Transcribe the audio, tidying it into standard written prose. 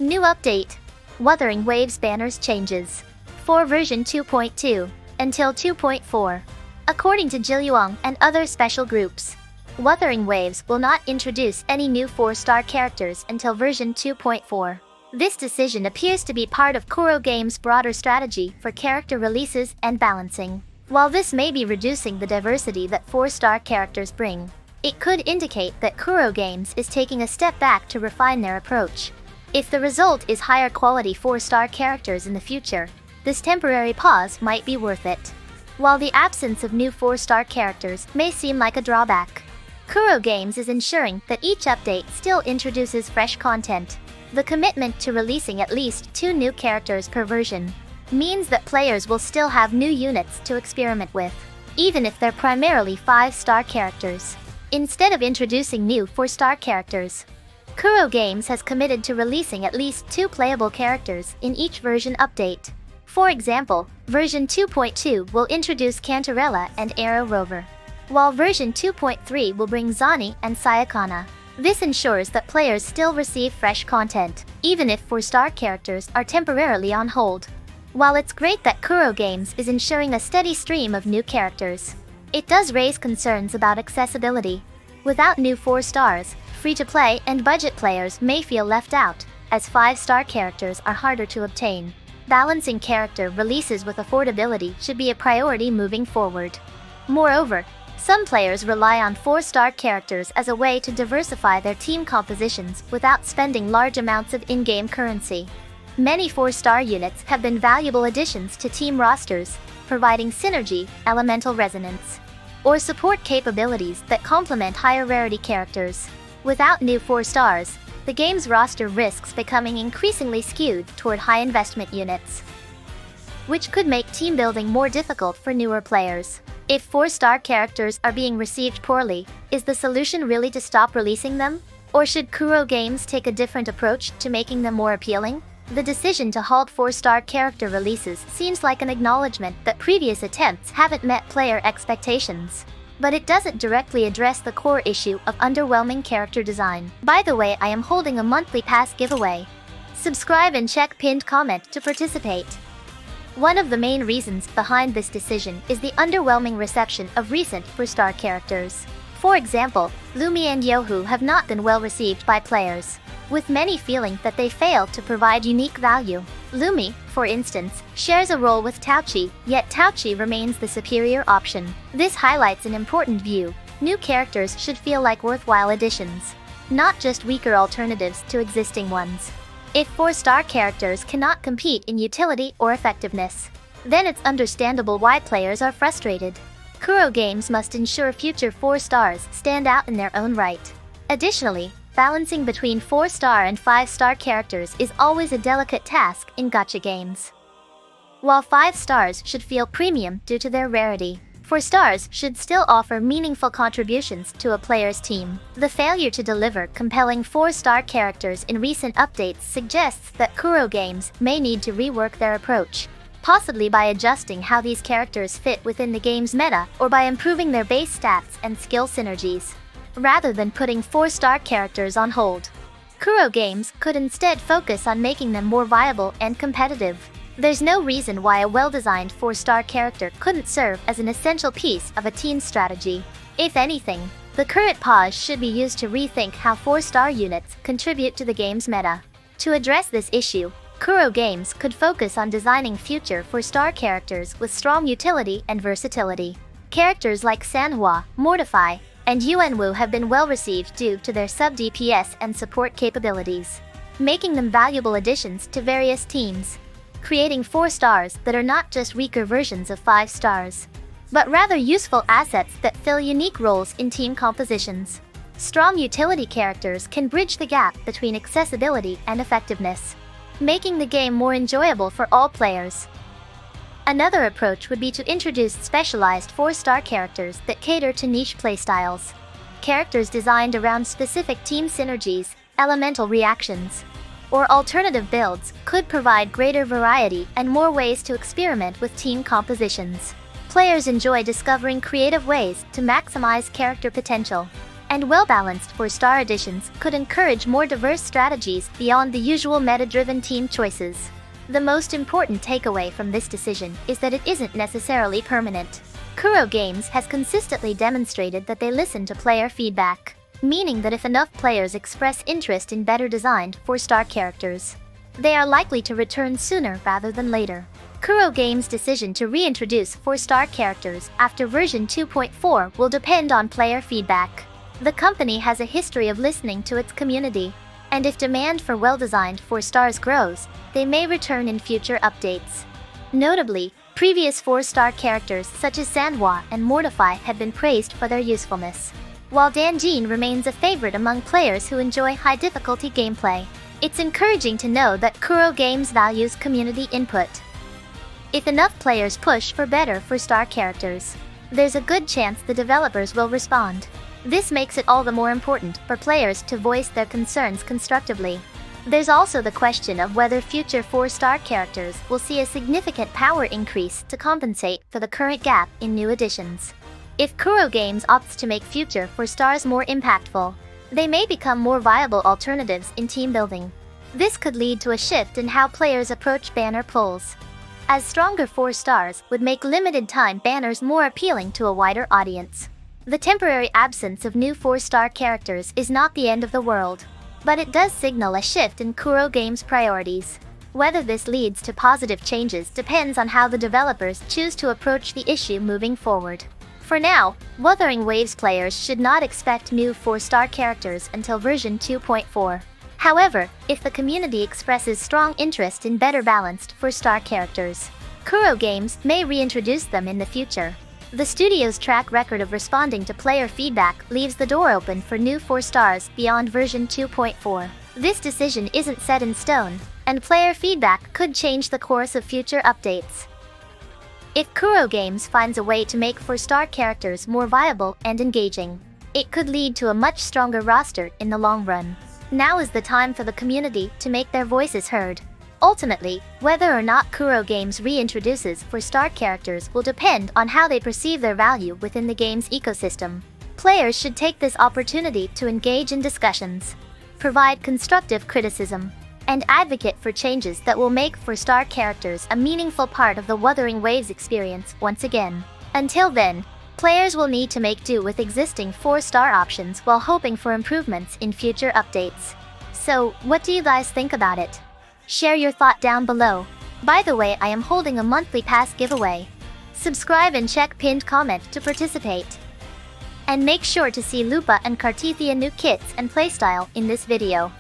New update. Wuthering Waves banners changes. For version 2.2 until 2.4. According to Jilyuang and other special groups, Wuthering Waves will not introduce any new 4-star characters until version 2.4. This decision appears to be part of 𝗓𝗪𝗪 broader strategy for character releases and balancing. While this may be reducing the diversity that 4-star characters bring, it could indicate that 𝗓𝗪𝗪 is taking a step back to refine their approach. If the result is higher quality 4-star characters in the future, this temporary pause might be worth it. While the absence of new 4-star characters may seem like a drawback, 𝗓𝗪𝗪 is ensuring that each update still introduces fresh content. The commitment to releasing at least 2 new characters per version means that players will still have new units to experiment with, even if they're primarily 5-star characters. Instead of introducing new 4-star characters, 𝗓𝗪𝗪 has committed to releasing at least 2 playable characters in each version update. For example, version 2.2 will introduce Cantarella and Arrow Rover, while version 2.3 will bring Zani and Sayakana. This ensures that players still receive fresh content, even if 4-star characters are temporarily on hold. While it's great that 𝗓𝗪𝗪 is ensuring a steady stream of new characters, it does raise concerns about accessibility. Without new 4 stars, free-to-play and budget players may feel left out, as 5-star characters are harder to obtain. Balancing character releases with affordability should be a priority moving forward. Moreover, some players rely on 4-star characters as a way to diversify their team compositions without spending large amounts of in-game currency. Many 4-star units have been valuable additions to team rosters, providing synergy, elemental resonance, or support capabilities that complement higher rarity characters. Without new 4 stars, the game's roster risks becoming increasingly skewed toward high-investment units, which could make team building more difficult for newer players. If 4-star characters are being received poorly, is the solution really to stop releasing them? Or should 𝗓𝗪𝗪𝗪 take a different approach to making them more appealing? The decision to halt 4-star character releases seems like an acknowledgement that previous attempts haven't met player expectations. But it doesn't directly address the core issue of underwhelming character design. By the way, I am holding a monthly pass giveaway. Subscribe and check pinned comment to participate. One of the main reasons behind this decision is the underwhelming reception of recent 4-star characters. For example, Lumi and Yohu have not been well received by players, with many feeling that they fail to provide unique value. Lumi, for instance, shares a role with 𝗕𝗪𝗪, yet 𝗕𝗪𝗪 remains the superior option. This highlights an important view. New characters should feel like worthwhile additions, not just weaker alternatives to existing ones. If 4-star characters cannot compete in utility or effectiveness, then it's understandable why players are frustrated. 𝗓𝗪𝗪𝗪 must ensure future 4 stars stand out in their own right. Additionally, balancing between 4-star and 5-star characters is always a delicate task in gacha games. While 5 stars should feel premium due to their rarity, 4 stars should still offer meaningful contributions to a player's team. The failure to deliver compelling 4-star characters in recent updates suggests that 𝗓𝗪𝗪𝗪𝗪 may need to rework their approach, possibly by adjusting how these characters fit within the game's meta or by improving their base stats and skill synergies. Rather than putting 4-star characters on hold, 𝗓𝗪𝗪𝗪𝗪 could instead focus on making them more viable and competitive. There's no reason why a well-designed 4-star character couldn't serve as an essential piece of a team's strategy. If anything, the current pause should be used to rethink how 4-star units contribute to the game's meta. To address this issue, 𝗓𝗪𝗪𝗪𝗪𝗪 could focus on designing future 4-star characters with strong utility and versatility. Characters like Sanhua, Mortify, and Yuanwu have been well received due to their sub-DPS and support capabilities, making them valuable additions to various teams. Creating 4 stars that are not just weaker versions of 5 stars, but rather useful assets that fill unique roles in team compositions. Strong utility characters can bridge the gap between accessibility and effectiveness, making the game more enjoyable for all players. Another approach would be to introduce specialized 4-star characters that cater to niche playstyles. Characters designed around specific team synergies, elemental reactions, or alternative builds could provide greater variety and more ways to experiment with team compositions. Players enjoy discovering creative ways to maximize character potential. and well-balanced 4-star additions could encourage more diverse strategies beyond the usual meta-driven team choices. The most important takeaway from this decision is that it isn't necessarily permanent. Kuro Games has consistently demonstrated that they listen to player feedback, meaning that if enough players express interest in better designed 4-star characters, they are likely to return sooner rather than later. Kuro Games' decision to reintroduce 4-star characters after version 2.4 will depend on player feedback. The company has a history of listening to its community, and if demand for well-designed 4-stars grows, they may return in future updates. Notably, previous 4-star characters such as Sanhua and Mortify have been praised for their usefulness, while Danjin remains a favorite among players who enjoy high-difficulty gameplay. It's encouraging to know that Kuro Games values community input. If enough players push for better 4-star characters, there's a good chance the developers will respond. This makes it all the more important for players to voice their concerns constructively. There's also the question of whether future 4-star characters will see a significant power increase to compensate for the current gap in new additions. If Kuro Games opts to make future 4-stars more impactful, they may become more viable alternatives in team building. This could lead to a shift in how players approach banner pulls, as stronger 4-stars would make limited-time banners more appealing to a wider audience. The temporary absence of new 4-star characters is not the end of the world, but it does signal a shift in Kuro Games' priorities. Whether this leads to positive changes depends on how the developers choose to approach the issue moving forward. For now, Wuthering Waves players should not expect new 4-star characters until version 2.4. However, if the community expresses strong interest in better balanced 4-star characters, Kuro Games may reintroduce them in the future. The studio's track record of responding to player feedback leaves the door open for new 4-stars beyond version 2.4. This decision isn't set in stone, and player feedback could change the course of future updates. If Kuro Games finds a way to make 4-star characters more viable and engaging, it could lead to a much stronger roster in the long run. Now is the time for the community to make their voices heard. Ultimately, whether or not Kuro Games reintroduces 4-star characters will depend on how they perceive their value within the game's ecosystem. Players should take this opportunity to engage in discussions, provide constructive criticism, and advocate for changes that will make 4-star characters a meaningful part of the Wuthering Waves experience once again. Until then, players will need to make do with existing 4-star options while hoping for improvements in future updates. So, what do you guys think about it? Share your thought down below. By the way, I am holding a monthly pass giveaway. Subscribe and check pinned comment to participate. And make sure to see Lupa and Kartithia new kits and playstyle in this video.